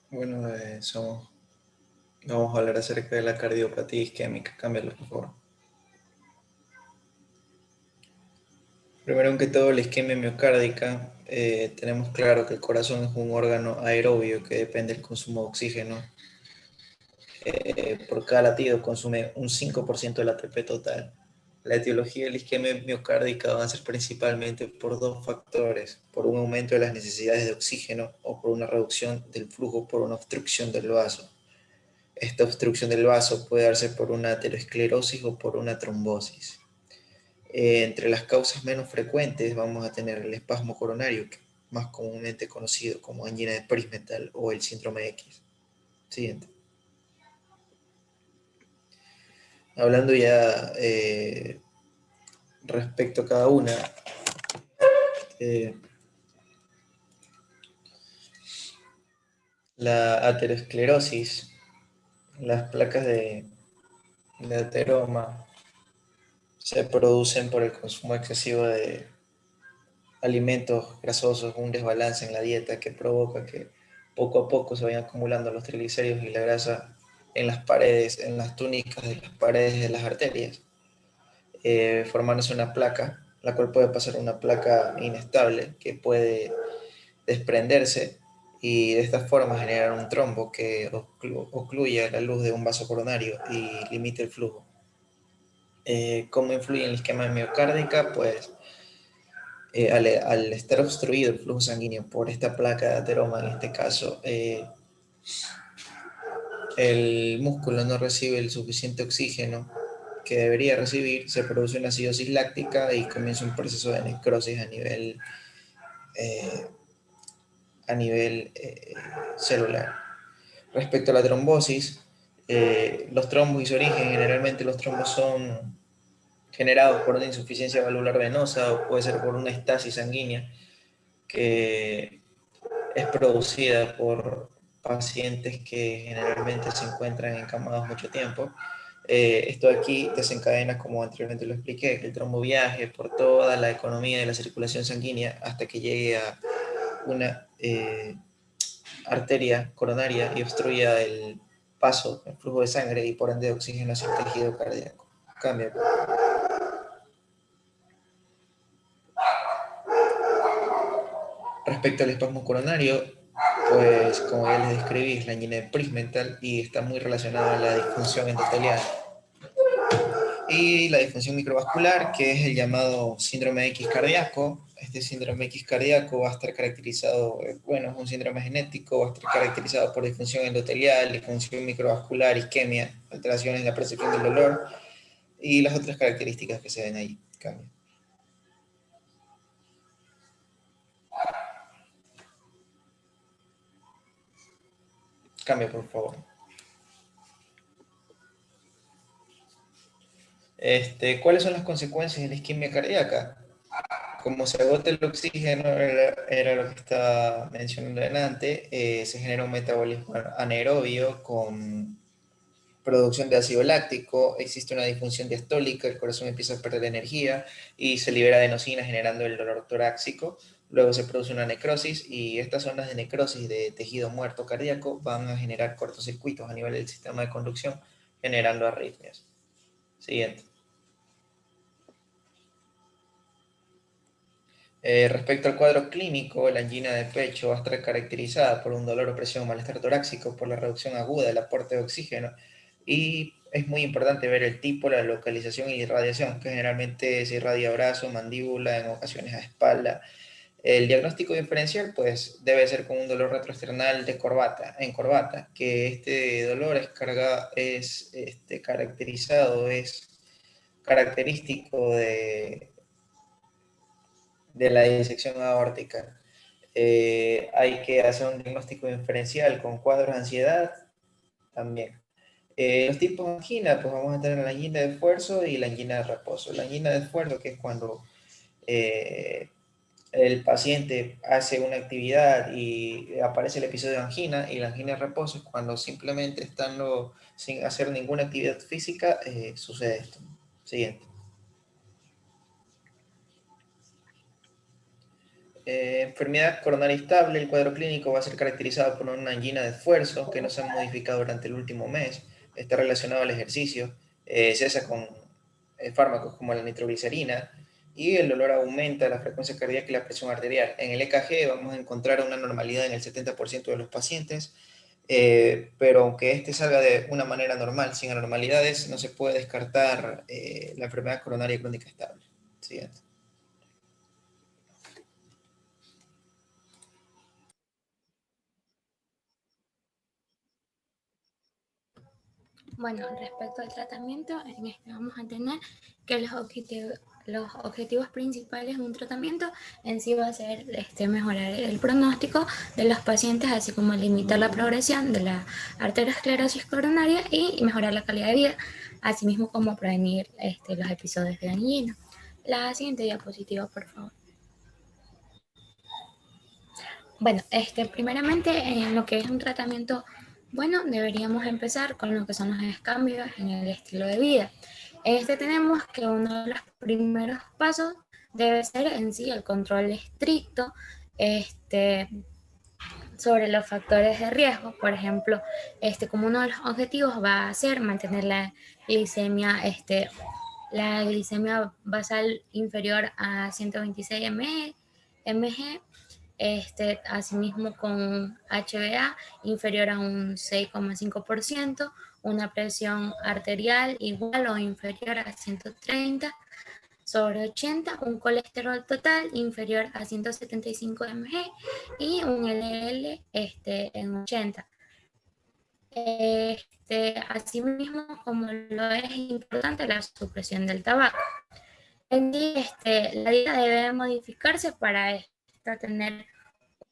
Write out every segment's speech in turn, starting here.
Bueno, vamos a hablar acerca de la cardiopatía isquémica. Cámbialo, por favor. Primero que todo, la isquemia miocárdica, tenemos claro que el corazón es un órgano aerobio que depende del consumo de oxígeno. Por cada latido consume un 5% del ATP total. La etiología de la isquemia miocárdica va a ser principalmente por dos factores: por un aumento de las necesidades de oxígeno o por una reducción del flujo por una obstrucción del vaso. Esta obstrucción del vaso puede darse por una aterosclerosis o por una trombosis. Entre las causas menos frecuentes vamos a tener el espasmo coronario, más comúnmente conocido como angina de Prinzmetal o el síndrome X. Siguiente. Hablando ya respecto a cada una, la aterosclerosis, las placas de ateroma se producen por el consumo excesivo de alimentos grasosos, un desbalance en la dieta que provoca que poco a poco se vayan acumulando los triglicéridos y la grasa en las paredes, en las túnicas de las paredes de las arterias, formándose una placa, la cual puede pasar a una placa inestable que puede desprenderse y de esta forma generar un trombo que ocluya la luz de un vaso coronario y limite el flujo. ¿Cómo influye en el esquema miocárdica? Pues al estar obstruido el flujo sanguíneo por esta placa de ateroma, en este caso, el músculo no recibe el suficiente oxígeno que debería recibir, se produce una acidosis láctica y comienza un proceso de necrosis eh, a nivel celular. Respecto a la trombosis, los trombos y su origen, generalmente los trombos son generados por una insuficiencia valvular venosa o puede ser por una estasis sanguínea que es producida por pacientes que generalmente se encuentran encamados mucho tiempo. Esto aquí desencadena, como anteriormente lo expliqué, que el trombo viaje por toda la economía de la circulación sanguínea hasta que llegue a una arteria coronaria y obstruya el paso, el flujo de sangre y por ende de oxígeno hacia el tejido cardíaco. Cambia. Respecto al espasmo coronario, pues como ya les describí, es la angina de Prinzmetal y está muy relacionada a la disfunción endotelial. Y la disfunción microvascular, que es el llamado síndrome X cardíaco. Este síndrome X cardíaco va a estar caracterizado, bueno, es un síndrome genético, va a estar caracterizado por disfunción endotelial, disfunción microvascular, isquemia, alteraciones en la percepción del dolor y las otras características que se ven ahí. Cambia. Cambia, por favor. ¿Cuáles son las consecuencias de la isquemia cardíaca? Como se agota el oxígeno, era lo que estaba mencionando delante, se genera un metabolismo anaerobio con producción de ácido láctico, existe una disfunción diastólica, el corazón empieza a perder energía y se libera adenosina generando el dolor torácico. Luego se produce una necrosis y estas zonas de necrosis de tejido muerto cardíaco van a generar cortocircuitos a nivel del sistema de conducción, generando arritmias. Siguiente. Respecto al cuadro clínico, la angina de pecho va a estar caracterizada por un dolor, opresión, malestar torácico, por la reducción aguda del aporte de oxígeno y es muy importante ver el tipo, la localización y irradiación, que generalmente se irradia a brazo, mandíbula, en ocasiones a espalda. El diagnóstico diferencial pues debe ser con un dolor retroesternal de corbata, en corbata, que este dolor es característico de la disección aórtica. Hay que hacer un diagnóstico diferencial con cuadros de ansiedad también. Los tipos de angina, pues vamos a tener la angina de esfuerzo y la angina de reposo. La angina de esfuerzo, que es cuando el paciente hace una actividad y aparece el episodio de angina, y la angina de reposo es cuando simplemente estando sin hacer ninguna actividad física, sucede esto. Siguiente. Enfermedad coronaria estable, el cuadro clínico va a ser caracterizado por una angina de esfuerzo que no se ha modificado durante el último mes, está relacionado al ejercicio, cesa con fármacos como la nitroglicerina, y el dolor aumenta, la frecuencia cardíaca y la presión arterial. En el EKG vamos a encontrar una normalidad en el 70% de los pacientes, pero aunque este salga de una manera normal, sin anormalidades, no se puede descartar la enfermedad coronaria crónica estable. Siguiente. Bueno, respecto al tratamiento, en este vamos a tener que los objetivos principales de un tratamiento en sí va a ser mejorar el pronóstico de los pacientes, así como limitar la progresión de la arteriosclerosis coronaria y mejorar la calidad de vida, asimismo como prevenir los episodios de angina. La siguiente diapositiva, por favor. Bueno, primeramente en lo que es un tratamiento bueno, deberíamos empezar con lo que son los cambios en el estilo de vida. Tenemos que uno de los primeros pasos debe ser en sí el control estricto sobre los factores de riesgo. Por ejemplo, como uno de los objetivos va a ser mantener la glicemia basal inferior a 126 mg, asimismo con HbA inferior a un 6,5%, una presión arterial igual o inferior a 130/80, un colesterol total inferior a 175 mg y un LL en 80. Asimismo, como lo es importante la supresión del tabaco. En sí, la dieta debe modificarse para tener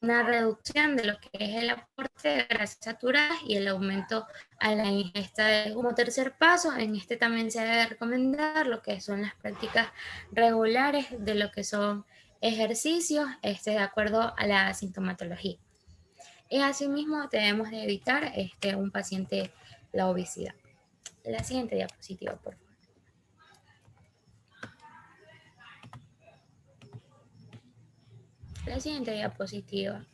una reducción de lo que es el aporte de grasas saturadas y el aumento a la ingesta como tercer paso. En también se debe recomendar lo que son las prácticas regulares de lo que son ejercicios de acuerdo a la sintomatología. Y asimismo debemos de evitar un paciente la obesidad. La siguiente diapositiva, por favor. La siguiente diapositiva.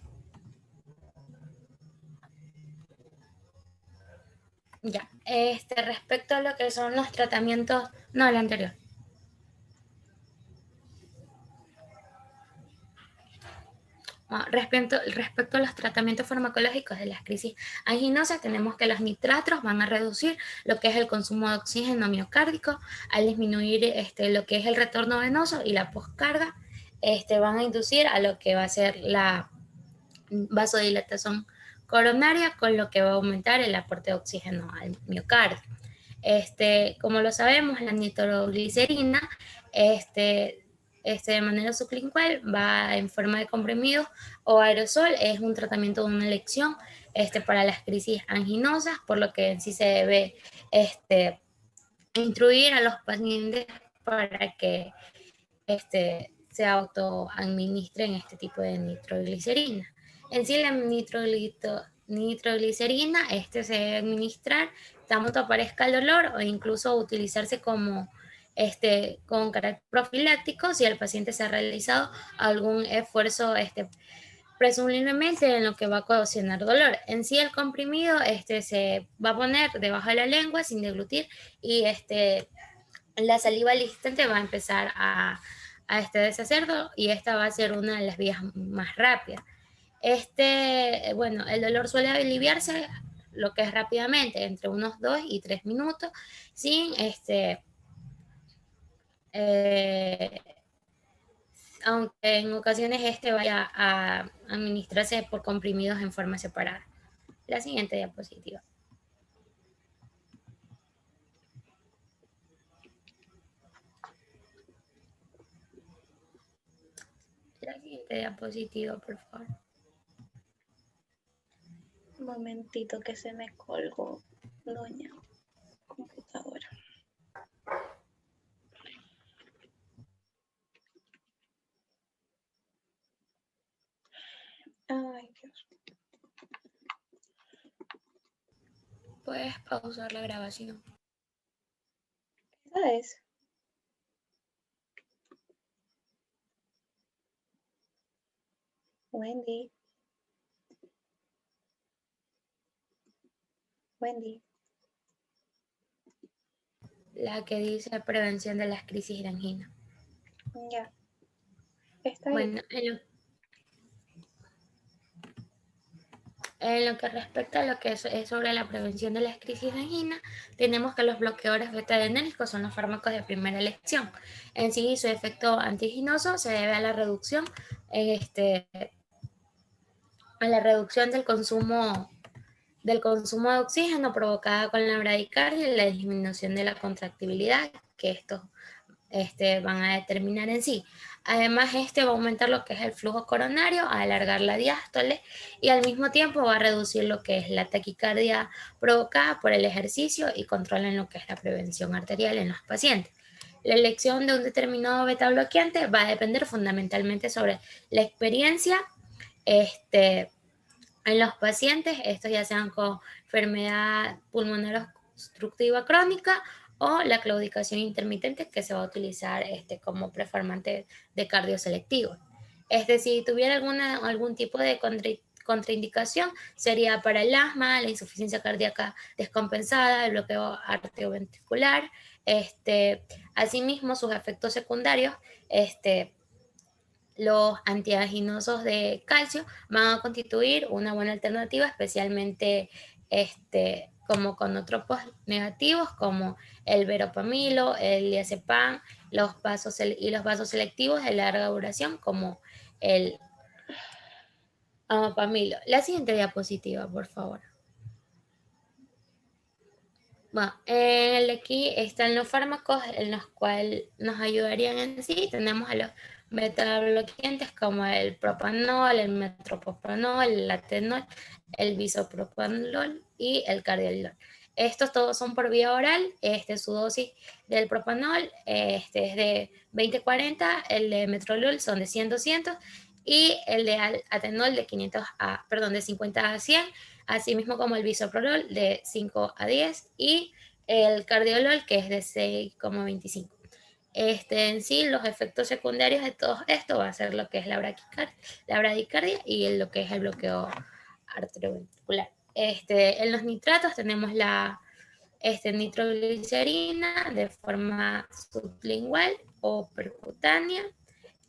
Ya, respecto a lo que son los tratamientos, no, la anterior. Respecto a los tratamientos farmacológicos de las crisis anginosas, tenemos que los nitratos van a reducir lo que es el consumo de oxígeno miocárdico, al disminuir lo que es el retorno venoso y la poscarga, van a inducir a lo que va a ser la vasodilatación coronaria, con lo que va a aumentar el aporte de oxígeno al miocardio. Como lo sabemos, la nitroglicerina, de manera sublingual va en forma de comprimido o aerosol, es un tratamiento de una elección para las crisis anginosas, por lo que en sí se debe instruir a los pacientes para que se autoadministren este tipo de nitroglicerina. En sí, la nitroglicerina se debe administrar tanto aparezca el dolor o incluso utilizarse como con carácter profiláctico si el paciente se ha realizado algún esfuerzo presumiblemente en lo que va a ocasionar dolor. En sí, el comprimido se va a poner debajo de la lengua sin deglutir y la saliva al instante va a empezar a deshacerlo y esta va a ser una de las vías más rápidas. Bueno, el dolor suele aliviarse lo que es rápidamente, entre unos 2 y 3 minutos, sin eh, aunque en ocasiones vaya a administrarse por comprimidos en forma separada. La siguiente diapositiva. La siguiente diapositiva, por favor. Un momentito que se me colgó, doña computadora. Ay, Dios. Puedes pausar la grabación. Esa es. Wendy. Wendy. La que dice prevención de las crisis de angina. Ya. Está ahí. Bueno, en lo que respecta a lo que es sobre la prevención de las crisis de angina, tenemos que los bloqueadores beta-adrenérgicos son los fármacos de primera elección. En sí, su efecto antiaginoso se debe a la reducción, a la reducción del consumo de oxígeno provocada con la bradicardia y la disminución de la contractibilidad que estos van a determinar en sí. Además, va a aumentar lo que es el flujo coronario, a alargar la diástole y al mismo tiempo va a reducir lo que es la taquicardia provocada por el ejercicio y controla lo que es la prevención arterial en los pacientes. La elección de un determinado beta bloqueante va a depender fundamentalmente sobre la experiencia en los pacientes, estos ya sean con enfermedad pulmonar obstructiva crónica o la claudicación intermitente que se va a utilizar como preformante de cardioselectivo. Si tuviera algún tipo de contraindicación, sería para el asma, la insuficiencia cardíaca descompensada, el bloqueo arterioventricular. Asimismo, sus efectos secundarios, los antiaginosos de calcio van a constituir una buena alternativa, especialmente como con otropos negativos como el veropamilo, el diazepam, los vasos selectivos de larga duración como el amopamilo. La siguiente diapositiva, por favor. Bueno, aquí están los fármacos en los cuales nos ayudarían en sí. Tenemos a los beta-bloqueantes como el propanol, el metoprolol, el atenol, el bisopropanol y el cardiolol. Estos todos son por vía oral. Su dosis del propanol es de 20-40, el de metrolol son de 100-200 y el de atenol de 50 a 100, asimismo como el bisoprolol de 5 a 10 y el cardiolol que es de 6,25. En sí, los efectos secundarios de todo esto va a ser lo que es la bradicardia y lo que es el bloqueo arterioventricular. En los nitratos tenemos la nitroglicerina de forma sublingual o percutánea.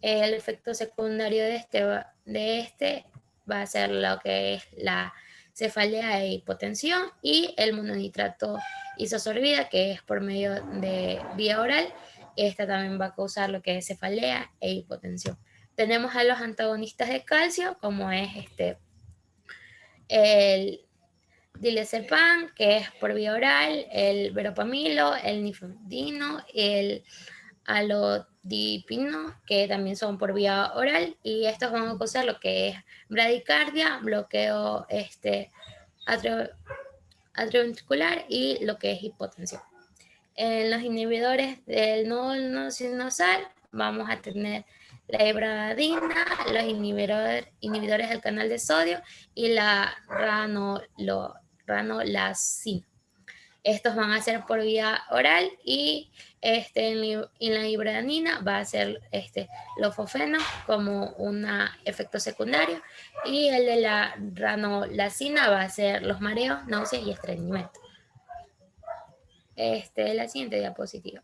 El efecto secundario de va a ser lo que es la cefalea e hipotensión y el mononitrato isosorbida que es por medio de vía oral. Esta también va a causar lo que es cefalea e hipotensión. Tenemos a los antagonistas de calcio como es el diazepam, que es por vía oral, el veropamilo, el nifedino, el alodipino, que también son por vía oral, y estos van a causar lo que es bradicardia, bloqueo atrioventricular y lo que es hipotensión. En los inhibidores del nódulo sinusal vamos a tener la ibradina, los inhibidores del canal de sodio y la ranolazina. Estos van a ser por vía oral y en la ibradina va a ser lofofeno como un efecto secundario y el de la ranolazina va a ser los mareos, náuseas y estreñimiento. La siguiente diapositiva.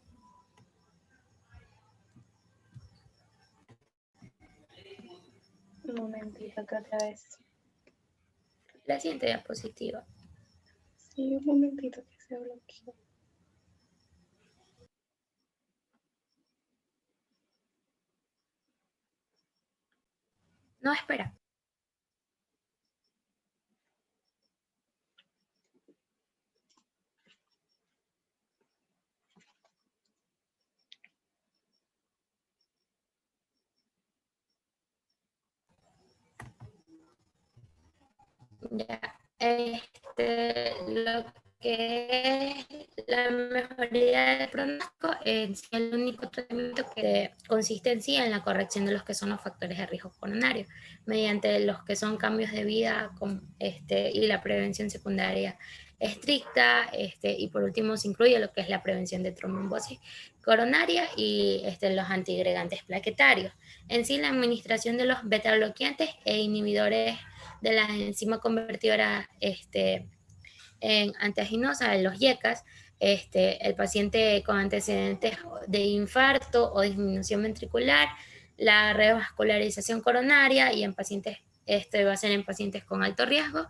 Un momentito que otra vez. La siguiente diapositiva. Sí, un momentito que se bloqueó. No, espera. Ya, lo que es La mejoría del pronóstico es el único tratamiento que consiste en sí en la corrección de los que son los factores de riesgo coronario, mediante los que son cambios de vida y la prevención secundaria estricta, y por último se incluye lo que es la prevención de trombosis coronaria y los antiagregantes plaquetarios. En sí, la administración de los beta-bloqueantes e inhibidores de la enzima convertidora en antiaginosa, de los YECAS, el paciente con antecedentes de infarto o disminución ventricular, la revascularización coronaria y en pacientes, va a ser en pacientes con alto riesgo,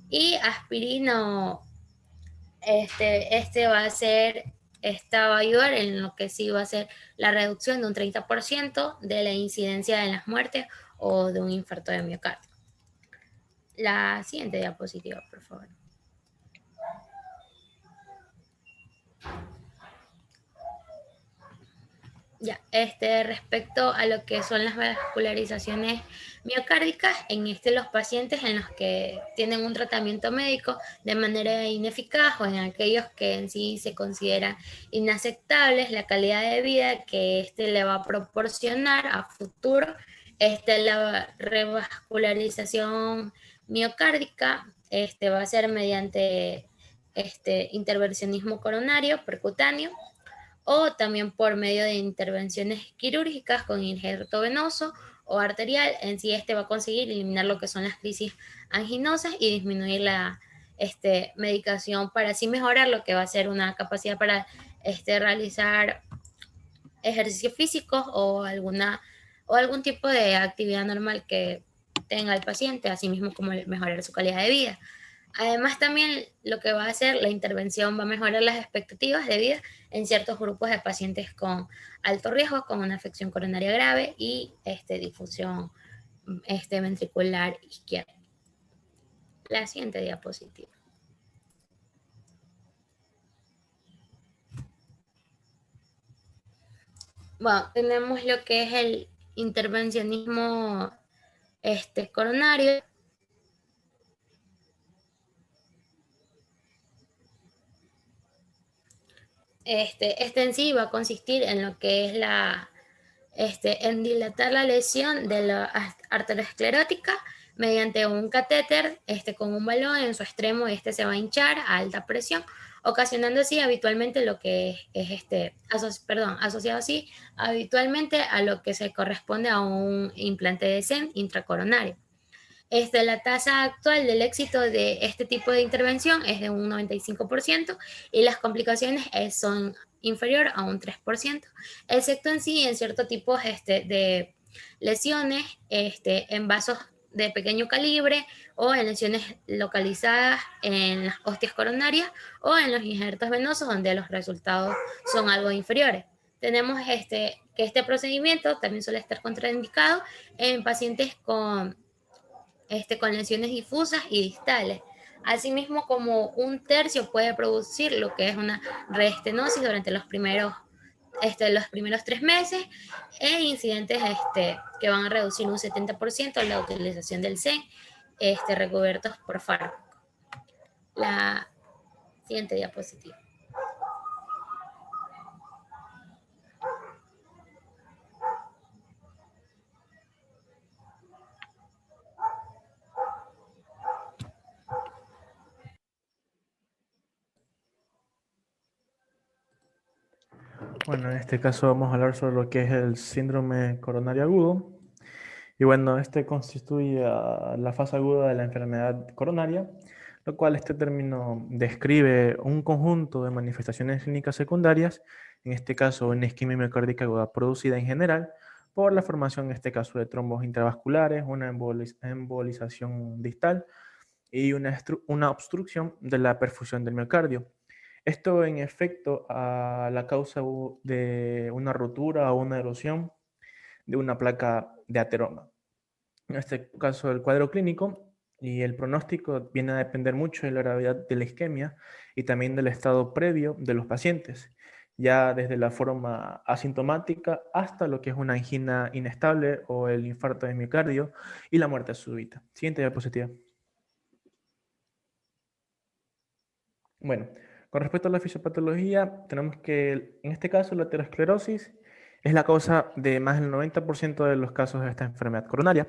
y aspirina, va a ser, esta va a ayudar en lo que sí va a ser la reducción de un 30% de la incidencia de las muertes o de un infarto de miocardio. La siguiente diapositiva, por favor. Ya, respecto a lo que son las vascularizaciones miocárdicas, los pacientes en los que tienen un tratamiento médico de manera ineficaz o en aquellos que en sí se consideran inaceptables, la calidad de vida que le va a proporcionar a futuro, la revascularización miocárdica, va a ser mediante intervencionismo coronario percutáneo, o también por medio de intervenciones quirúrgicas con injerto venoso o arterial. En sí va a conseguir eliminar lo que son las crisis anginosas y disminuir la medicación para así mejorar lo que va a ser una capacidad para realizar ejercicios físicos o algún tipo de actividad normal que tenga el paciente, así mismo como mejorar su calidad de vida. Además, también lo que va a hacer la intervención va a mejorar las expectativas de vida en ciertos grupos de pacientes con alto riesgo, con una afección coronaria grave y difusión ventricular izquierda. La siguiente diapositiva. Bueno, tenemos lo que es el intervencionismo coronario. En sí va a consistir en lo que es en dilatar la lesión de la arteriosclerótica mediante un catéter con un balón en su extremo. Se va a hinchar a alta presión, ocasionando así habitualmente lo que es asociado así habitualmente a lo que se corresponde a un implante de SEM intracoronario. La tasa actual del éxito de este tipo de intervención es de un 95% y las complicaciones son inferior a un 3%, excepto en sí en ciertos tipos de lesiones en vasos de pequeño calibre o en lesiones localizadas en las hostias coronarias o en los injertos venosos, donde los resultados son algo inferiores. Tenemos que este procedimiento también suele estar contraindicado en pacientes con lesiones difusas y distales. Asimismo, como un tercio puede producir lo que es una reestenosis durante los primeros 3 meses e incidentes que van a reducir un 70% la utilización del SEN recubiertos por fármaco. La siguiente diapositiva. Bueno, en este caso vamos a hablar sobre lo que es el síndrome coronario agudo. Y bueno, este constituye la fase aguda de la enfermedad coronaria, lo cual este término describe un conjunto de manifestaciones clínicas secundarias, en este caso una isquemia miocárdica aguda producida en general por la formación, en este caso, de trombos intravasculares, una embolización distal y una obstrucción de la perfusión del miocardio. Esto en efecto a la causa de una rotura o una erosión de una placa de ateroma. En este caso, el cuadro clínico y el pronóstico viene a depender mucho de la gravedad de la isquemia y también del estado previo de los pacientes, ya desde la forma asintomática hasta lo que es una angina inestable o el infarto de miocardio y la muerte súbita. Siguiente diapositiva. Bueno, Con respecto a la fisiopatología, tenemos que en este caso la aterosclerosis es la causa de más del 90% de los casos de esta enfermedad coronaria.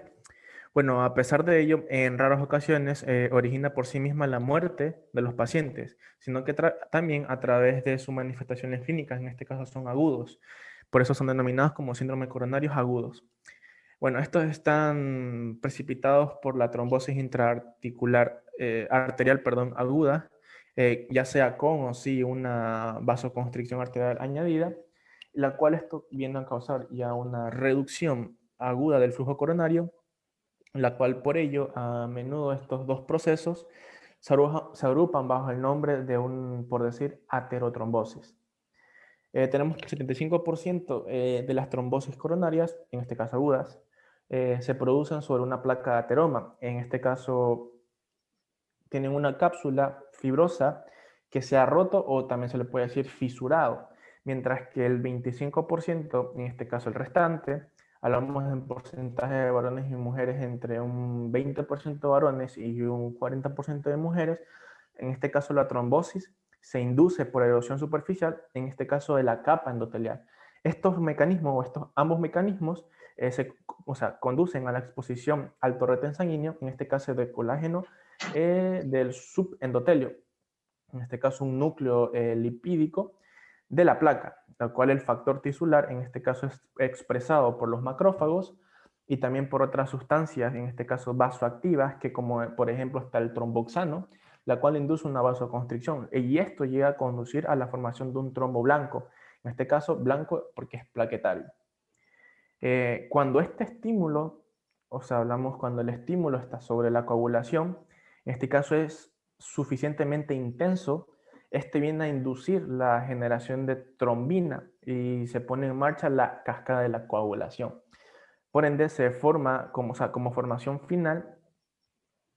Bueno, a pesar de ello, en raras ocasiones origina por sí misma la muerte de los pacientes, sino que también a través de sus manifestaciones clínicas, en este caso son agudos. Por eso son denominados como síndrome coronarios agudos. Bueno, estos están precipitados por la trombosis intraarticular, arterial, perdón, aguda, ya sea con o sin una vasoconstricción arterial añadida, la cual esto viene a causar ya una reducción aguda del flujo coronario, la cual por ello a menudo estos dos procesos se agrupan bajo el nombre de un, por decir, aterotrombosis. Tenemos que el 75% de las trombosis coronarias, en este caso agudas, se producen sobre una placa de ateroma. En este caso tienen una cápsula fibrosa que se ha roto o también se le puede decir fisurado, mientras que el 25%, en este caso el restante, hablamos en porcentaje de varones y mujeres entre un 20% de varones y un 40% de mujeres, en este caso la trombosis se induce por erosión superficial, en este caso de la capa endotelial. Estos mecanismos o ambos mecanismos conducen a la exposición al torrente sanguíneo, en este caso de colágeno del subendotelio, en este caso un núcleo lipídico de la placa, la cual el factor tisular en este caso es expresado por los macrófagos y también por otras sustancias, en este caso vasoactivas, que como por ejemplo está el tromboxano, la cual induce una vasoconstricción y esto llega a conducir a la formación de un trombo blanco, en este caso blanco porque es plaquetario. Cuando este estímulo, hablamos cuando el estímulo está sobre la coagulación, en este caso es suficientemente intenso, este viene a inducir la generación de trombina y se pone en marcha la cascada de la coagulación. Por ende, se forma, como formación final,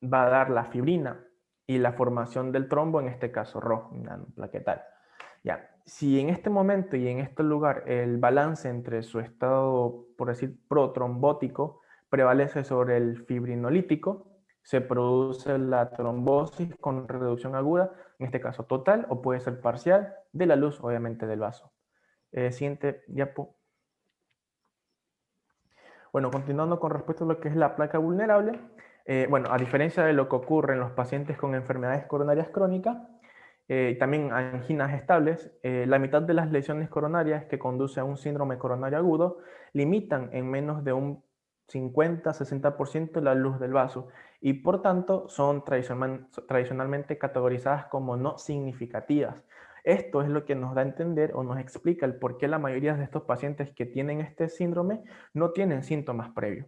va a dar la fibrina y la formación del trombo, en este caso rojo, plaquetal. Ya. Si en este momento y en este lugar el balance entre su estado, por decir, protrombótico prevalece sobre el fibrinolítico, se produce la trombosis con reducción aguda, en este caso total o puede ser parcial, de la luz, obviamente, del vaso. Siguiente diapo. Bueno, continuando con respecto a lo que es la placa vulnerable, bueno, a diferencia de lo que ocurre en los pacientes con enfermedades coronarias crónicas, también anginas estables, la mitad de las lesiones coronarias que conduce a un síndrome coronario agudo limitan en menos de un 50-60% la luz del vaso y por tanto son tradicionalmente categorizadas como no significativas. Esto es lo que nos da a entender o nos explica el por qué la mayoría de estos pacientes que tienen este síndrome no tienen síntomas previos.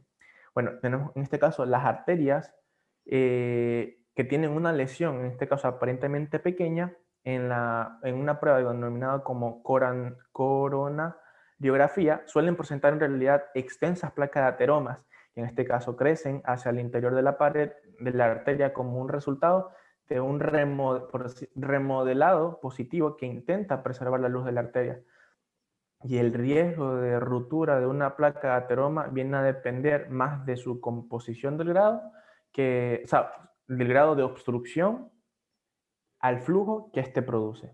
Bueno, tenemos en este caso las arterias que tienen una lesión, en este caso aparentemente pequeña, en una prueba denominada como coronariografía, suelen presentar en realidad extensas placas de ateromas, que en este caso crecen hacia el interior de la pared de la arteria como un resultado de un remodelado positivo que intenta preservar la luz de la arteria. Y el riesgo de ruptura de una placa de ateroma viene a depender más de su composición del grado, del grado de obstrucción al flujo que éste produce.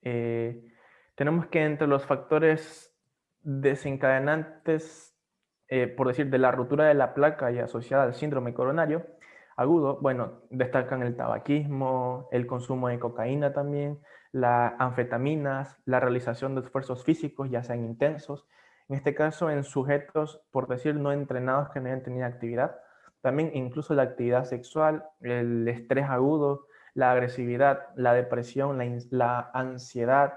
Tenemos que entre los factores desencadenantes, por decir, de la ruptura de la placa y asociada al síndrome coronario agudo, bueno, destacan el tabaquismo, el consumo de cocaína también, las anfetaminas, la realización de esfuerzos físicos, ya sean intensos, en este caso en sujetos, por decir, no entrenados que no hayan tenido actividad, también incluso la actividad sexual, el estrés agudo, la agresividad, la depresión, la ansiedad,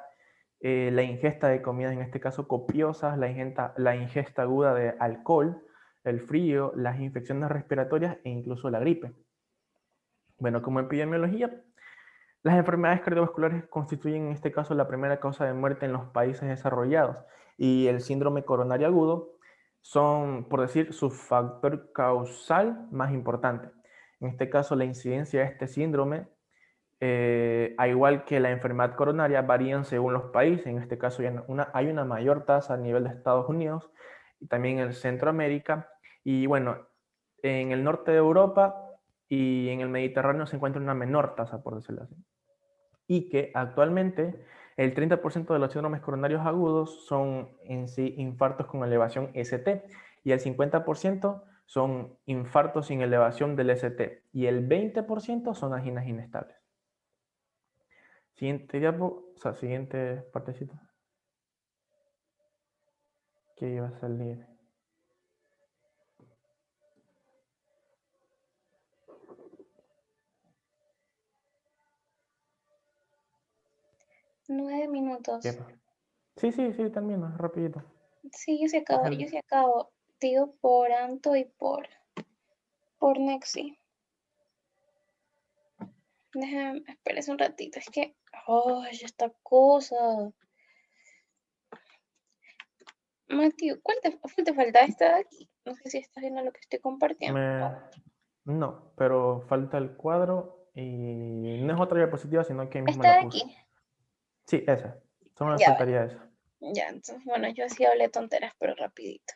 la ingesta de comidas, en este caso copiosas, la ingesta aguda de alcohol, el frío, las infecciones respiratorias e incluso la gripe. Bueno, como epidemiología, las enfermedades cardiovasculares constituyen en este caso la primera causa de muerte en los países desarrollados y el síndrome coronario agudo son, por decir, su factor causal más importante. En este caso, la incidencia de este síndrome, al igual que la enfermedad coronaria, varían según los países. En este caso hay una mayor tasa a nivel de Estados Unidos y también en Centroamérica. Y bueno, en el norte de Europa y en el Mediterráneo se encuentra una menor tasa, por decirlo así. y que actualmente el 30% de los síndromes coronarios agudos son en sí infartos con elevación ST y el 50% son infartos sin elevación del ST y el 20% son anginas inestables. Siguiente diapo, o sea, siguiente partecita. ¿Qué iba a salir? Nueve minutos. ¿Qué pasa? Sí, sí, sí, termino, rapidito. Sí, yo sí acabo. Digo por Anto y por Nexi. Déjame, espérese un ratito. Es que, ay, esta cosa. Matthew, ¿cuál te falta esta de aquí? No sé si estás viendo lo que estoy compartiendo. No, pero falta el cuadro y no es otra diapositiva, sino que ahí mismo Esta la de puse. aquí. Sí, esa. Solo me Ya, faltaría esa. ya, entonces, bueno, yo así hablé tonteras, pero rapidito.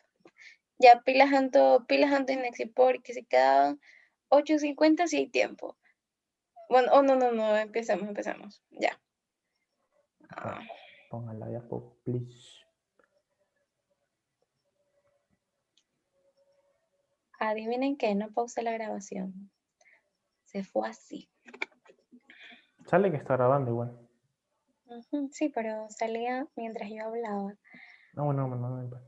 Ya, pilas Anto y Nexi, porque se quedaban 8:50 si hay tiempo. Bueno, oh, no, empecemos. Ya. Bueno, Ah, pongan la diapo, please. adivinen qué, no pausé la grabación. Se fue así. Sale que está grabando igual. Ujú, sí, pero salía mientras yo hablaba. No, no importa.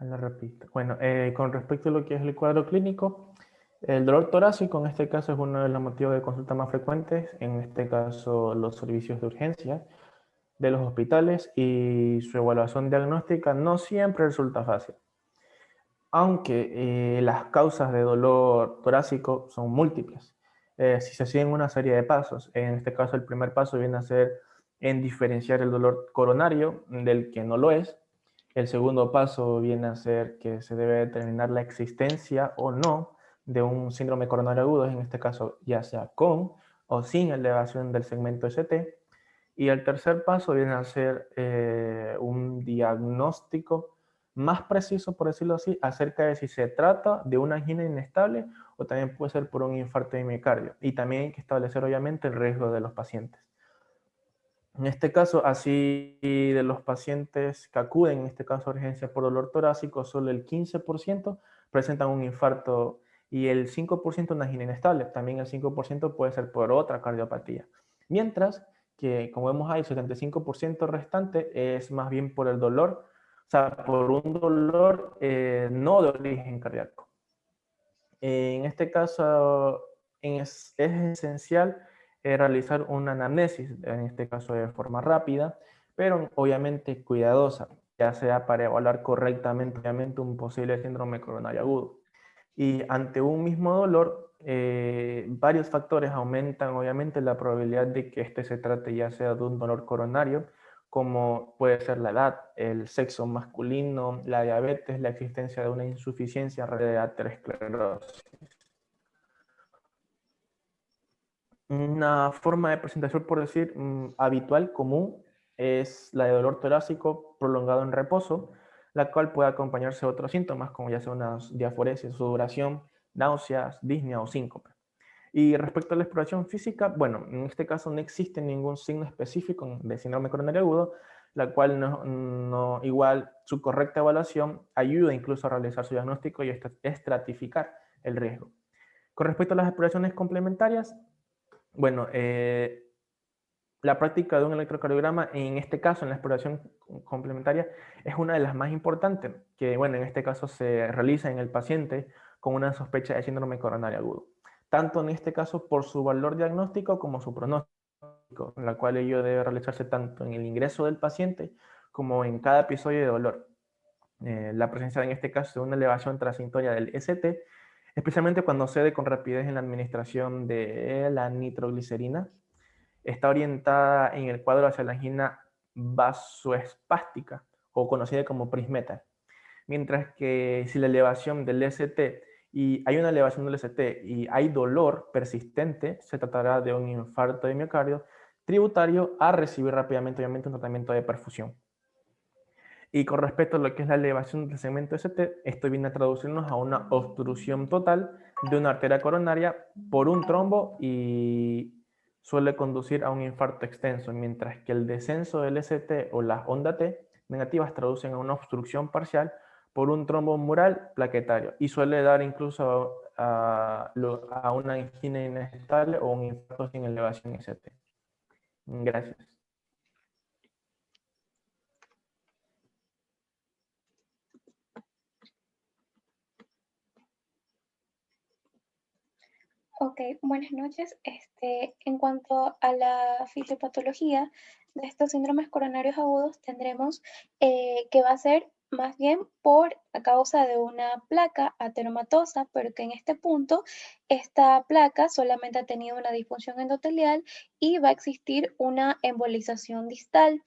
La repito. Bueno, con respecto a lo que es el cuadro clínico, el dolor torácico en este caso es uno de los motivos de consulta más frecuentes, en este caso los servicios de urgencia de los hospitales y su evaluación diagnóstica no siempre resulta fácil. Aunque las causas de dolor torácico son múltiples. Si se siguen una serie de pasos, en este caso el primer paso viene a ser en diferenciar el dolor coronario del que no lo es. El segundo paso viene a ser que se debe determinar la existencia o no de un síndrome coronario agudo, en este caso ya sea con o sin elevación del segmento ST. Y el tercer paso viene a ser un diagnóstico más preciso, por decirlo así, acerca de si se trata de una angina inestable o también puede ser por un infarto de miocardio. Y también hay que establecer, obviamente, el riesgo de los pacientes. En este caso, así de los pacientes que acuden, en este caso a urgencia por dolor torácico, solo el 15% presentan un infarto y el 5% una angina inestable. También el 5% puede ser por otra cardiopatía. Mientras que, como vemos ahí, el 75% restante es más bien por el dolor, o sea, por un dolor no de origen cardíaco. En este caso es esencial realizar una anamnesis, en este caso de forma rápida, pero obviamente cuidadosa, ya sea para evaluar correctamente obviamente, un posible síndrome coronario agudo. Y ante un mismo dolor, varios factores aumentan obviamente la probabilidad de que este se trate ya sea de un dolor coronario, como puede ser la edad, el sexo masculino, la diabetes, la existencia de una insuficiencia renal de aterosclerosis. Una forma de presentación, por decir, habitual, común, es la de dolor torácico prolongado en reposo, la cual puede acompañarse de otros síntomas, como ya sea una diaforesis, sudoración, náuseas, disnea o síncope. Y respecto a la exploración física, bueno, en este caso no existe ningún signo específico de síndrome coronario agudo, la cual igual su correcta evaluación ayuda incluso a realizar su diagnóstico y estratificar el riesgo. Con respecto a las exploraciones complementarias, bueno, la práctica de un electrocardiograma, en este caso en la exploración complementaria, es una de las más importantes, que bueno, en este caso se realiza en el paciente con una sospecha de síndrome coronario agudo. Tanto en este caso por su valor diagnóstico como su pronóstico, en la cual ello debe realizarse tanto en el ingreso del paciente como en cada episodio de dolor. La presencia en este caso de una elevación transitoria del ST, especialmente cuando cede con rapidez en la administración de la nitroglicerina, está orientada en el cuadro hacia la angina vasoespástica o conocida como Prismeta. Mientras que si la elevación del ST y hay una elevación del ST y hay dolor persistente, se tratará de un infarto de miocardio tributario a recibir rápidamente, obviamente, un tratamiento de perfusión. Y con respecto a lo que es la elevación del segmento ST, esto viene a traducirnos a una obstrucción total de una arteria coronaria por un trombo y suele conducir a un infarto extenso, mientras que el descenso del ST o la onda T negativas traducen a una obstrucción parcial por un trombo mural plaquetario y suele dar incluso a una angina inestable o un infarto sin elevación ST. Gracias. Ok, buenas noches. En cuanto a la fisiopatología de estos síndromes coronarios agudos, tendremos que va a ser más bien por a causa de una placa ateromatosa, pero que en este punto esta placa solamente ha tenido una disfunción endotelial y va a existir una embolización distal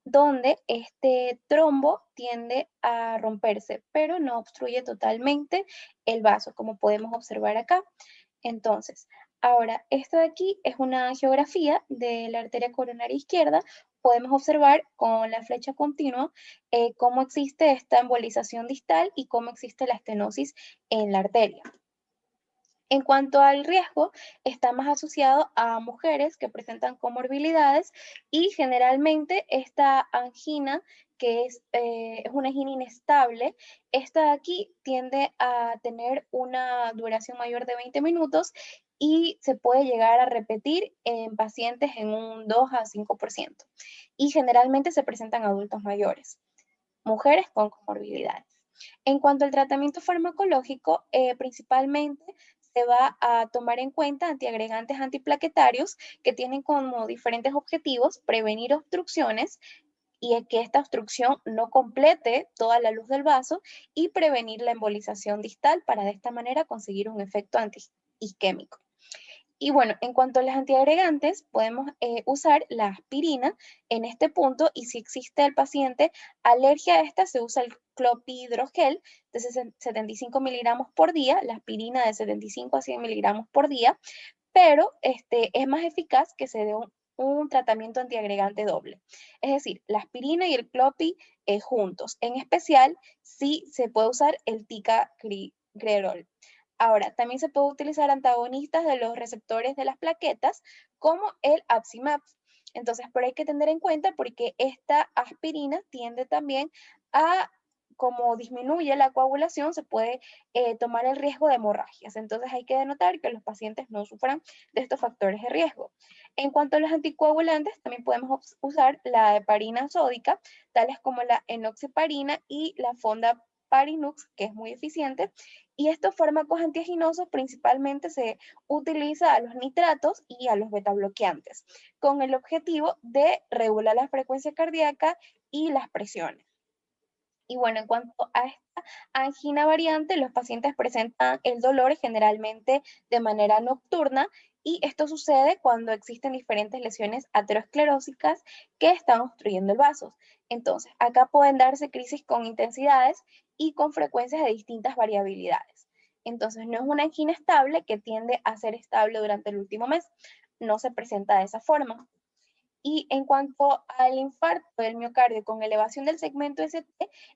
donde este trombo tiende a romperse, pero no obstruye totalmente el vaso, como podemos observar acá. Entonces, ahora, esto de aquí es una geografía de la arteria coronaria izquierda. Podemos observar con la flecha continua cómo existe esta embolización distal y cómo existe la estenosis en la arteria. En cuanto al riesgo, está más asociado a mujeres que presentan comorbilidades y generalmente esta angina, que es una angina inestable, esta de aquí tiende a tener una duración mayor de 20 minutos y se puede llegar a repetir en pacientes en un 2 a 5%. Y generalmente se presentan adultos mayores, mujeres con comorbilidades. En cuanto al tratamiento farmacológico, principalmente se va a tomar en cuenta antiagregantes antiplaquetarios que tienen como diferentes objetivos prevenir obstrucciones y que esta obstrucción no complete toda la luz del vaso y prevenir la embolización distal para de esta manera conseguir un efecto antiisquémico. Y bueno, en cuanto a los antiagregantes, podemos usar la aspirina en este punto y si existe el paciente alergia a esta, se usa el clopidogrel de 75 miligramos por día, la aspirina de 75 a 100 miligramos por día, pero es más eficaz que se dé un tratamiento antiagregante doble. Es decir, la aspirina y el clopi juntos. En especial, si se puede usar el ticagrelor. Ahora, también se puede utilizar antagonistas de los receptores de las plaquetas, como el Apsimab. Entonces, pero hay que tener en cuenta porque esta aspirina tiende también a, como disminuye la coagulación, se puede tomar el riesgo de hemorragias. Entonces, hay que denotar que los pacientes no sufran de estos factores de riesgo. En cuanto a los anticoagulantes, también podemos usar la heparina sódica, tales como la enoxiparina y la fondaparinux, que es muy eficiente. Y estos fármacos antiaginosos principalmente se utiliza a los nitratos y a los betabloqueantes, con el objetivo de regular la frecuencia cardíaca y las presiones. Y bueno, en cuanto a esta angina variante, los pacientes presentan el dolor generalmente de manera nocturna y esto sucede cuando existen diferentes lesiones aterosclerósicas que están obstruyendo el vaso. Entonces, acá pueden darse crisis con intensidades y con frecuencias de distintas variabilidades. Entonces, no es una angina estable que tiende a ser estable durante el último mes. No se presenta de esa forma. Y en cuanto al infarto del miocardio con elevación del segmento ST,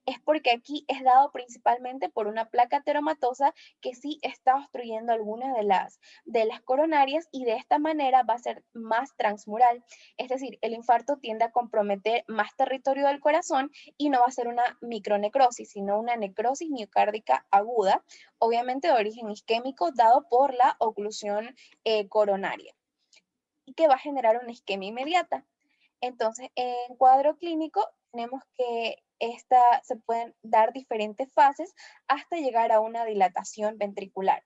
es porque aquí es dado principalmente por una placa ateromatosa que sí está obstruyendo algunas de las coronarias y de esta manera va a ser más transmural. Es decir, el infarto tiende a comprometer más territorio del corazón y no va a ser una micronecrosis, sino una necrosis miocárdica aguda, obviamente de origen isquémico dado por la oclusión coronaria y que va a generar una isquemia inmediata. Entonces, en cuadro clínico tenemos que se pueden dar diferentes fases hasta llegar a una dilatación ventricular.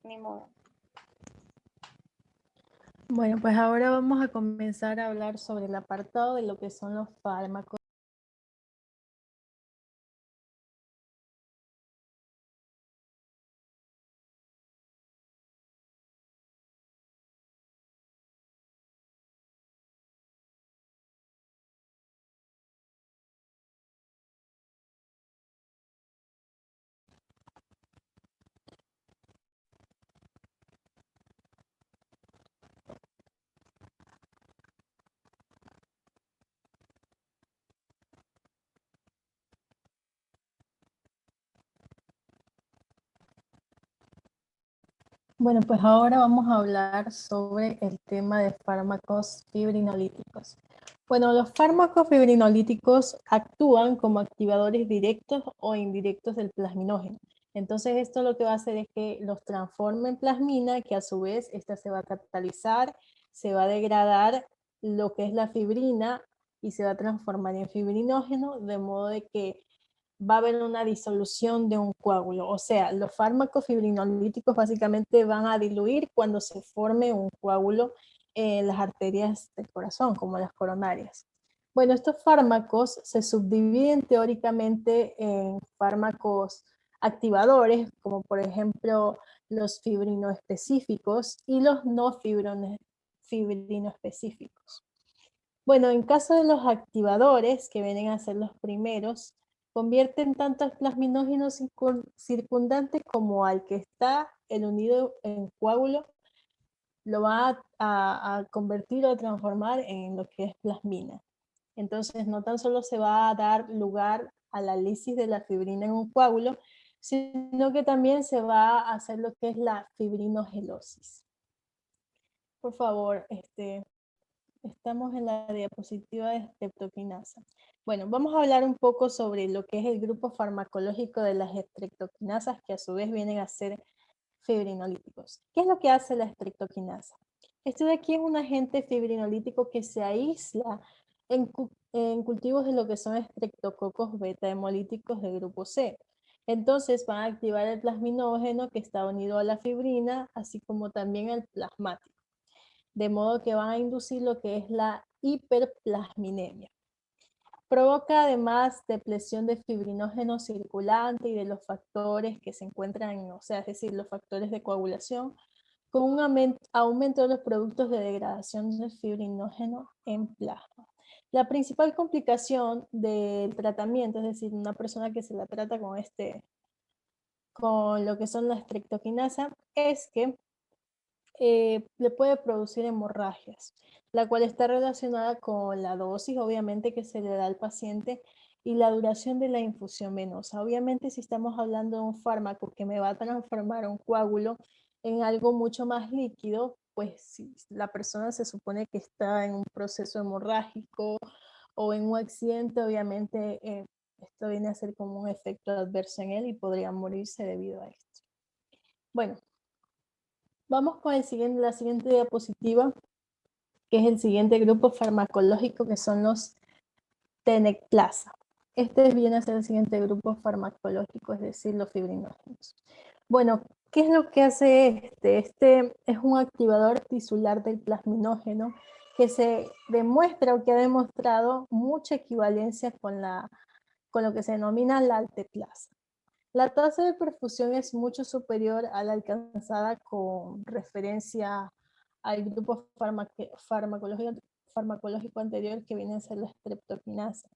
Ni modo. Bueno, pues ahora vamos a comenzar a hablar sobre el apartado de lo que son los fármacos. Bueno, pues ahora vamos a hablar sobre el tema de fármacos fibrinolíticos. Bueno, los fármacos fibrinolíticos actúan como activadores directos o indirectos del plasminógeno. Entonces esto lo que va a hacer es que los transforme en plasmina, que a su vez esta se va a catalizar, se va a degradar lo que es la fibrina y se va a transformar en fibrinógeno, de modo de que va a haber una disolución de un coágulo. O sea, los fármacos fibrinolíticos básicamente van a diluir cuando se forme un coágulo en las arterias del corazón, como las coronarias. Bueno, estos fármacos se subdividen teóricamente en fármacos activadores, como por ejemplo los fibrinoespecíficos y los no fibrinoespecíficos. Bueno, en caso de los activadores, que vienen a ser los primeros, convierten tanto al plasminógeno circundante como al que está el unido en coágulo, lo va a convertir o a transformar en lo que es plasmina. Entonces, no tan solo se va a dar lugar a la lisis de la fibrina en un coágulo, sino que también se va a hacer lo que es la fibrinogelosis. Por favor, estamos en la diapositiva de streptokinasa. Bueno, vamos a hablar un poco sobre lo que es el grupo farmacológico de las streptokinasas, que a su vez vienen a ser fibrinolíticos. ¿Qué es lo que hace la streptokinasa? Este de aquí es un agente fibrinolítico que se aísla en cultivos de lo que son estreptococos beta hemolíticos de grupo C. Entonces van a activar el plasminógeno que está unido a la fibrina, así como también el plasmático, de modo que van a inducir lo que es la hiperplasminemia. Provoca además depresión de fibrinógeno circulante y de los factores que se encuentran, o sea, es decir, los factores de coagulación, con un aumento de los productos de degradación del fibrinógeno en plasma. La principal complicación del tratamiento, es decir, una persona que se la trata con lo que son las streptokinasa, es que le puede producir hemorragias, la cual está relacionada con la dosis, obviamente, que se le da al paciente y la duración de la infusión venosa. Obviamente, si estamos hablando de un fármaco que me va a transformar un coágulo en algo mucho más líquido, pues si la persona se supone que está en un proceso hemorrágico o en un accidente, obviamente esto viene a ser como un efecto adverso en él y podría morirse debido a esto. Bueno, vamos con la siguiente diapositiva, que es el siguiente grupo farmacológico, que son los tenecplasa. Este viene a ser el siguiente grupo farmacológico, es decir, los fibrinógenos. Bueno, ¿qué es lo que hace este? Este es un activador tisular del plasminógeno que se demuestra o que ha demostrado mucha equivalencia con lo que se denomina la alteplasa. La tasa de perfusión es mucho superior a la alcanzada con referencia al grupo farmacológico anterior, que viene a ser la streptokinasa.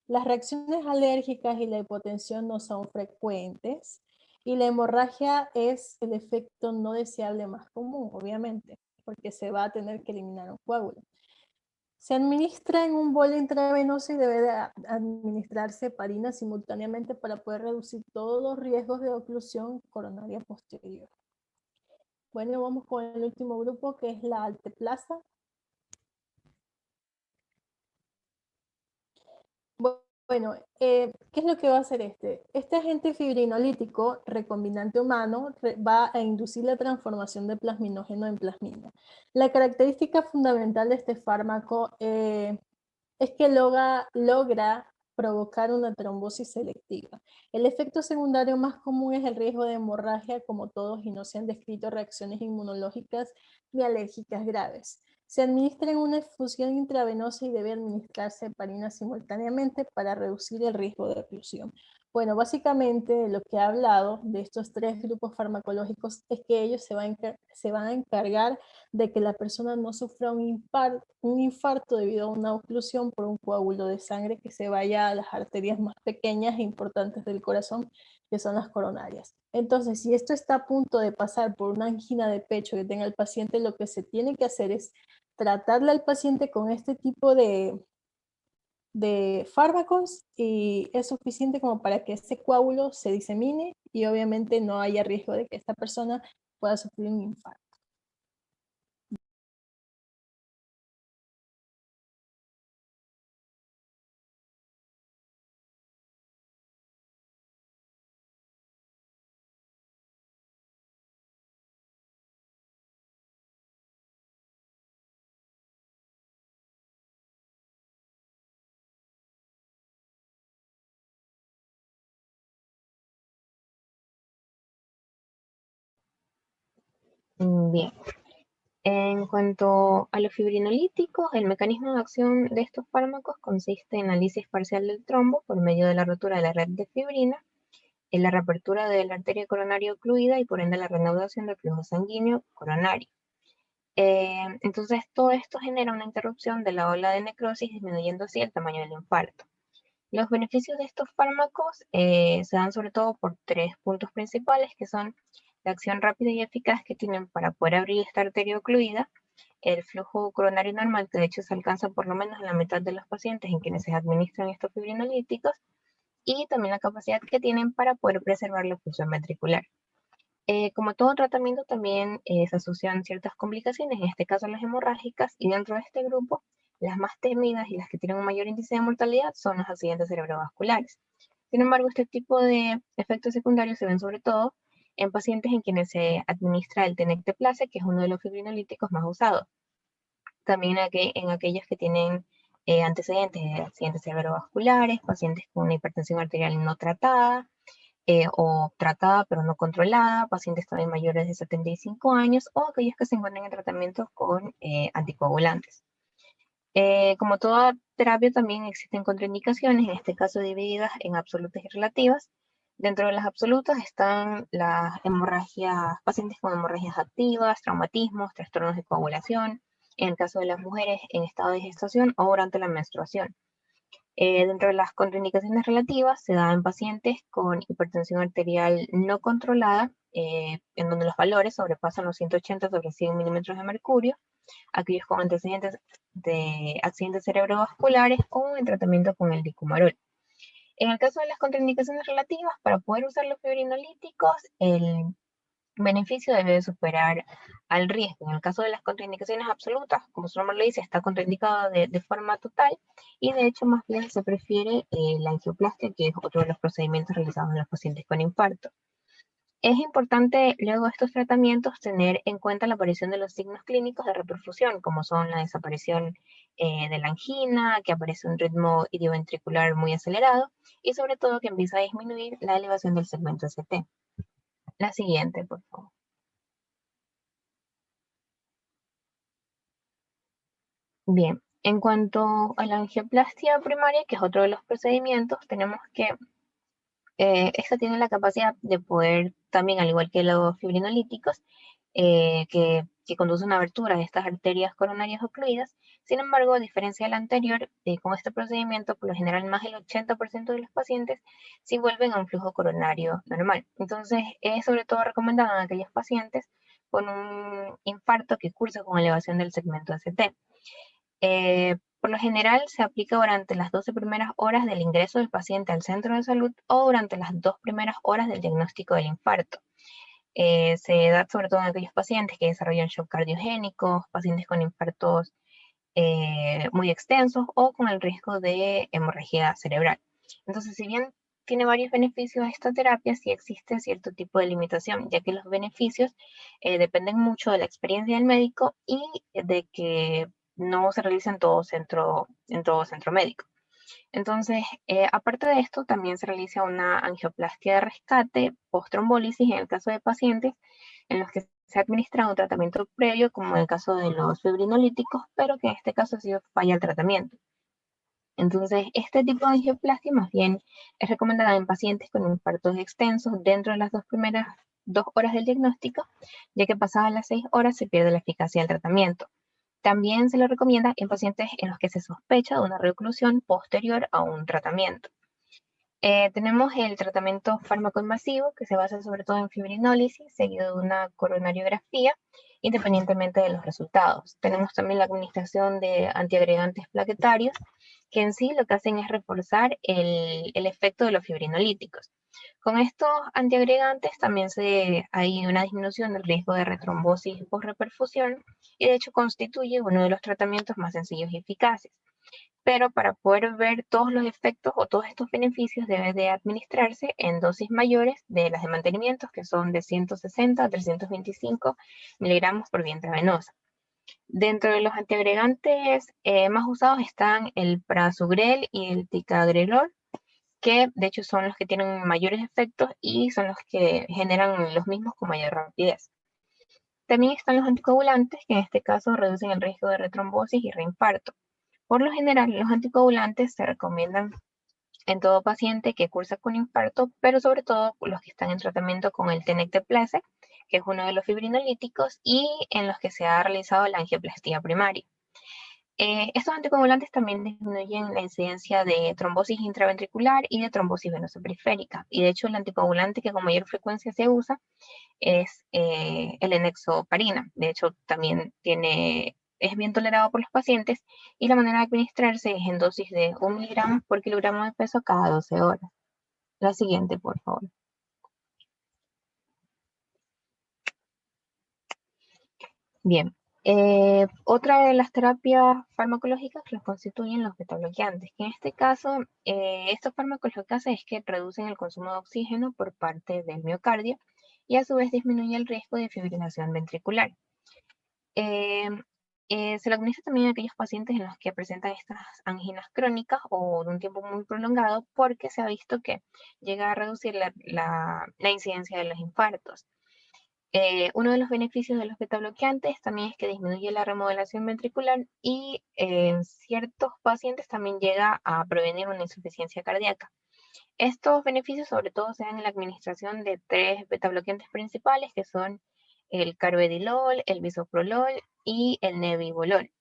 Las reacciones alérgicas y la hipotensión no son frecuentes y la hemorragia es el efecto no deseable más común, obviamente, porque se va a tener que eliminar un coágulo. Se administra en un bol intravenoso y debe de administrarse heparina simultáneamente para poder reducir todos los riesgos de oclusión coronaria posterior. Bueno, vamos con el último grupo, que es la alteplasa. Bueno, ¿qué es lo que va a hacer este? Este agente fibrinolítico recombinante humano va a inducir la transformación de plasminógeno en plasmina. La característica fundamental de este fármaco es que logra provocar una trombosis selectiva. El efecto secundario más común es el riesgo de hemorragia, como todos, y no se han descrito reacciones inmunológicas ni alérgicas graves. Se administra en una infusión intravenosa y debe administrarse heparina simultáneamente para reducir el riesgo de oclusión. Bueno, básicamente lo que ha hablado de estos tres grupos farmacológicos es que ellos se van a encargar de que la persona no sufra un infarto debido a una oclusión por un coágulo de sangre que se vaya a las arterias más pequeñas e importantes del corazón, que son las coronarias. Entonces, si esto está a punto de pasar por una angina de pecho que tenga el paciente, lo que se tiene que hacer es tratarle al paciente con este tipo de fármacos y es suficiente como para que ese coágulo se disemine y obviamente no haya riesgo de que esta persona pueda sufrir un infarto. Bien, en cuanto a los fibrinolíticos, el mecanismo de acción de estos fármacos consiste en la lisis parcial del trombo por medio de la rotura de la red de fibrina, en la reapertura de la arteria coronaria ocluida y por ende la reanudación del flujo sanguíneo coronario. Entonces todo esto genera una interrupción de la ola de necrosis, disminuyendo así el tamaño del infarto. Los beneficios de estos fármacos se dan sobre todo por 3 puntos principales, que son la acción rápida y eficaz que tienen para poder abrir esta arteria ocluida, el flujo coronario normal, que de hecho se alcanza por lo menos en la mitad de los pacientes en quienes se administran estos fibrinolíticos, y también la capacidad que tienen para poder preservar la función ventricular. Como todo tratamiento también se asocian ciertas complicaciones, en este caso las hemorrágicas, y dentro de este grupo, las más temidas y las que tienen un mayor índice de mortalidad son los accidentes cerebrovasculares. Sin embargo, este tipo de efectos secundarios se ven sobre todo en pacientes en quienes se administra el tenecteplase, que es uno de los fibrinolíticos más usados. También en aquellos que tienen antecedentes de accidentes cerebrovasculares, pacientes con una hipertensión arterial no tratada, o tratada pero no controlada, pacientes también mayores de 75 años o aquellos que se encuentran en tratamiento con anticoagulantes. Como toda terapia también existen contraindicaciones, en este caso divididas en absolutas y relativas. Dentro de las absolutas están las hemorragias, pacientes con hemorragias activas, traumatismos, trastornos de coagulación, en el caso de las mujeres en estado de gestación o durante la menstruación. Dentro de las contraindicaciones relativas se da en pacientes con hipertensión arterial no controlada, en donde los valores sobrepasan los 180 sobre 100 milímetros de mercurio, aquellos con antecedentes de accidentes cerebrovasculares o en tratamiento con el dicumarol. En el caso de las contraindicaciones relativas, para poder usar los fibrinolíticos, el beneficio debe superar al riesgo. En el caso de las contraindicaciones absolutas, como su nombre lo dice, está contraindicado de forma total, y de hecho más bien se prefiere la angioplastia, que es otro de los procedimientos realizados en los pacientes con infarto. Es importante luego de estos tratamientos tener en cuenta la aparición de los signos clínicos de reperfusión, como son la desaparición de la angina, que aparece un ritmo idioventricular muy acelerado, y sobre todo que empieza a disminuir la elevación del segmento ST. La siguiente, por favor. Bien, en cuanto a la angioplastia primaria, que es otro de los procedimientos, tenemos que esta tiene la capacidad de poder también, al igual que los fibrinolíticos, que conduce a una abertura de estas arterias coronarias ocluidas. Sin embargo, a diferencia del anterior, con este procedimiento, por lo general más del 80% de los pacientes sí vuelven a un flujo coronario normal. Entonces, es sobre todo recomendado en aquellos pacientes con un infarto que cursa con elevación del segmento ST. Por lo general se aplica durante las 12 primeras horas del ingreso del paciente al centro de salud o durante las 2 primeras horas del diagnóstico del infarto. Se da sobre todo en aquellos pacientes que desarrollan shock cardiogénico, pacientes con infartos muy extensos o con el riesgo de hemorragia cerebral. Entonces, si bien tiene varios beneficios esta terapia, sí existe cierto tipo de limitación, ya que los beneficios dependen mucho de la experiencia del médico y de que no se realiza en todo centro médico. Entonces, aparte de esto, también se realiza una angioplastia de rescate post-trombólisis en el caso de pacientes en los que se administra un tratamiento previo, como en el caso de los fibrinolíticos, pero que en este caso ha sido falla el tratamiento. Entonces, este tipo de angioplastia más bien es recomendada en pacientes con infartos extensos dentro de las 2 primeras 2 horas del diagnóstico, ya que pasadas las 6 horas se pierde la eficacia del tratamiento. También se lo recomienda en pacientes en los que se sospecha de una reoclusión posterior a un tratamiento. Tenemos el tratamiento fármaco-invasivo, que se basa sobre todo en fibrinólisis, seguido de una coronariografía, independientemente de los resultados. Tenemos también la administración de antiagregantes plaquetarios, que en sí lo que hacen es reforzar el efecto de los fibrinolíticos. Con estos antiagregantes también hay una disminución del riesgo de retrombosis por reperfusión, y de hecho constituye uno de los tratamientos más sencillos y eficaces. Pero para poder ver todos los efectos o todos estos beneficios debe de administrarse en dosis mayores de las de mantenimiento, que son de 160 a 325 miligramos por vía intravenosa. Dentro de los antiagregantes más usados están el prasugrel y el ticagrelor, que de hecho son los que tienen mayores efectos y son los que generan los mismos con mayor rapidez. También están los anticoagulantes, que en este caso reducen el riesgo de retrombosis y reinfarto. Por lo general, los anticoagulantes se recomiendan en todo paciente que cursa con infarto, pero sobre todo los que están en tratamiento con el tenecteplase, que es uno de los fibrinolíticos, y en los que se ha realizado la angioplastía primaria. Estos anticoagulantes también disminuyen la incidencia de trombosis intraventricular y de trombosis venosa periférica. Y de hecho, el anticoagulante que con mayor frecuencia se usa es el enoxaparina. De hecho, también es bien tolerado por los pacientes, y la manera de administrarse es en dosis de 1 miligramo por kilogramo de peso cada 12 horas. La siguiente, por favor. Bien. Otra de las terapias farmacológicas los constituyen los betabloqueantes, que en este caso, estos fármacos lo que hacen es que reducen el consumo de oxígeno por parte del miocardio y a su vez disminuye el riesgo de fibrilación ventricular. Se lo administra también a aquellos pacientes en los que presentan estas anginas crónicas o de un tiempo muy prolongado, porque se ha visto que llega a reducir la incidencia de los infartos. Uno de los beneficios de los betabloqueantes también es que disminuye la remodelación ventricular y en ciertos pacientes también llega a prevenir una insuficiencia cardíaca. Estos beneficios sobre todo se dan en la administración de 3 betabloqueantes principales, que son el carvedilol, el bisoprolol y el nebivolol.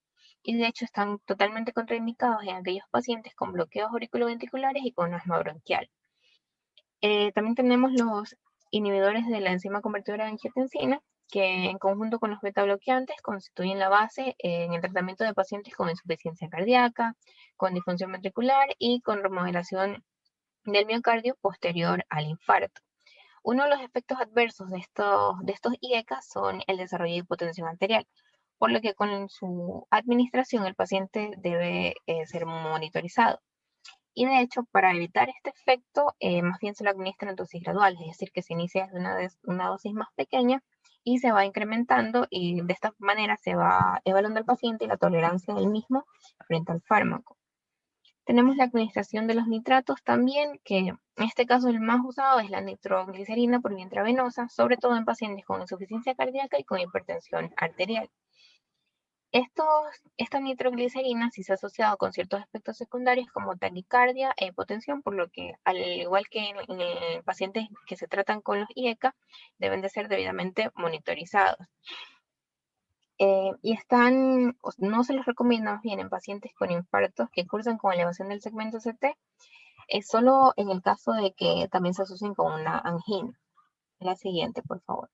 Y de hecho están totalmente contraindicados en aquellos pacientes con bloqueos auriculoventriculares y con asma bronquial. También tenemos los inhibidores de la enzima convertidora de angiotensina, que en conjunto con los betabloqueantes constituyen la base en el tratamiento de pacientes con insuficiencia cardíaca, con disfunción ventricular y con remodelación del miocardio posterior al infarto. Uno de los efectos adversos de estos IECA son el desarrollo de hipotensión arterial, por lo que con su administración el paciente debe ser monitorizado. Y de hecho, para evitar este efecto, más bien se lo administran en dosis graduales, es decir, que se inicia desde una dosis más pequeña y se va incrementando, y de esta manera se va evaluando al paciente y la tolerancia del mismo frente al fármaco. Tenemos la administración de los nitratos también, que en este caso el más usado es la nitroglicerina por vía intravenosa, sobre todo en pacientes con insuficiencia cardíaca y con hipertensión arterial. Esta nitroglicerina sí se ha asociado con ciertos efectos secundarios como taquicardia e hipotensión, por lo que al igual que en pacientes que se tratan con los IECA, deben de ser debidamente monitorizados. Y no se los recomienda más bien en pacientes con infartos que cursan con elevación del segmento CT, solo en el caso de que también se asocien con una angina. La siguiente, por favor.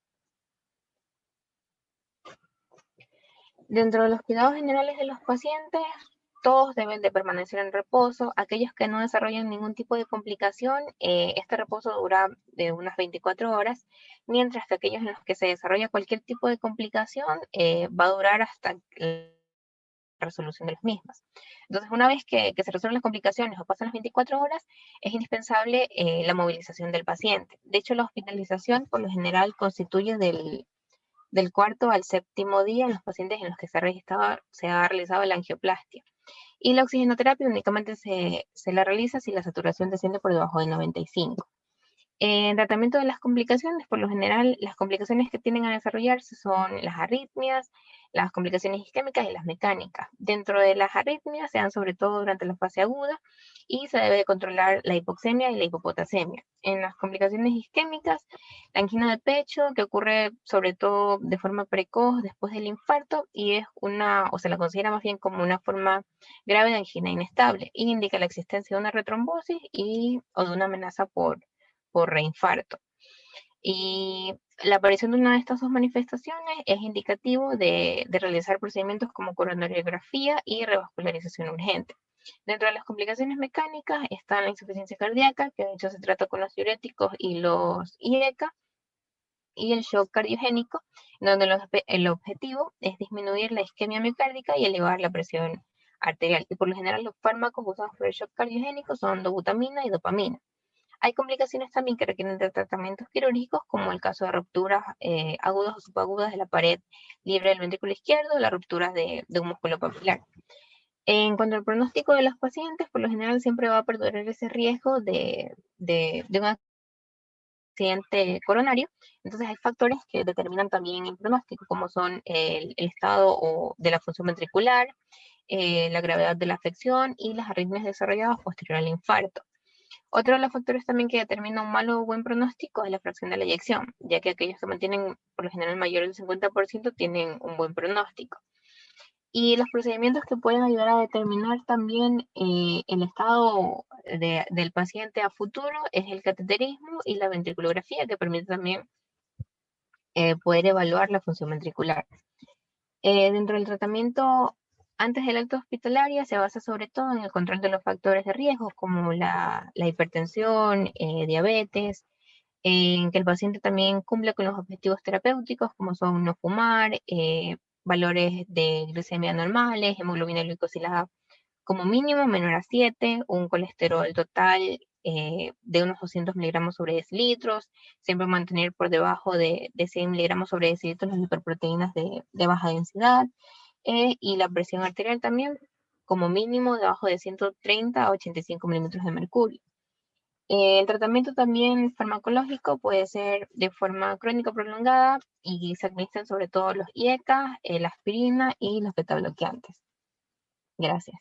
Dentro de los cuidados generales de los pacientes, todos deben de permanecer en reposo. Aquellos que no desarrollan ningún tipo de complicación, este reposo dura de unas 24 horas, mientras que aquellos en los que se desarrolla cualquier tipo de complicación va a durar hasta la resolución de las mismas. Entonces, una vez que se resuelven las complicaciones o pasan las 24 horas, es indispensable la movilización del paciente. De hecho, la hospitalización por lo general constituye del 4º al 7º día en los pacientes en los que se ha realizado la angioplastia. Y la oxigenoterapia únicamente se la realiza si la saturación desciende por debajo de 95. En tratamiento de las complicaciones, por lo general, las complicaciones que tienden a desarrollarse son las arritmias, las complicaciones isquémicas y las mecánicas. Dentro de las arritmias se dan sobre todo durante la fase aguda y se debe de controlar la hipoxemia y la hipopotasemia. En las complicaciones isquémicas, la angina de pecho, que ocurre sobre todo de forma precoz después del infarto y es o se la considera más bien como una forma grave de angina inestable y indica la existencia de una retrombosis o de una amenaza por reinfarto. Y la aparición de una de estas dos manifestaciones es indicativo de realizar procedimientos como coronariografía y revascularización urgente. Dentro de las complicaciones mecánicas está la insuficiencia cardíaca, que de hecho se trata con los diuréticos y los IECA, y el shock cardiogénico, donde el objetivo es disminuir la isquemia miocárdica y elevar la presión arterial. Y por lo general los fármacos usados por el shock cardiogénico son dobutamina y dopamina. Hay complicaciones también que requieren de tratamientos quirúrgicos, como el caso de rupturas agudas o subagudas de la pared libre del ventrículo izquierdo, la ruptura de un músculo papilar. En cuanto al pronóstico de los pacientes, por lo general siempre va a perdurar ese riesgo de un accidente coronario. Entonces hay factores que determinan también el pronóstico, como son el estado de la función ventricular, la gravedad de la afección y las arritmias desarrolladas posterior al infarto. Otro de los factores también que determina un malo o buen pronóstico es la fracción de la eyección, ya que aquellos que mantienen por lo general mayor del 50% tienen un buen pronóstico. Y los procedimientos que pueden ayudar a determinar también el estado del paciente a futuro es el cateterismo y la ventriculografía, que permite también poder evaluar la función ventricular. Dentro del tratamiento antes del acto hospitalaria se basa sobre todo en el control de los factores de riesgo, como la hipertensión, diabetes, en que el paciente también cumpla con los objetivos terapéuticos, como son no fumar, valores de glucemia normales, hemoglobina glucosilada como mínimo menor a 7, un colesterol total de unos 200 miligramos sobre decilitros, siempre mantener por debajo de 100 miligramos sobre decilitros las hiperproteínas de baja densidad, y la presión arterial también como mínimo debajo de 130 a 85 milímetros de mercurio. El tratamiento también farmacológico puede ser de forma crónica prolongada y se administran sobre todo los IECA, la aspirina y los beta bloqueantes. Gracias.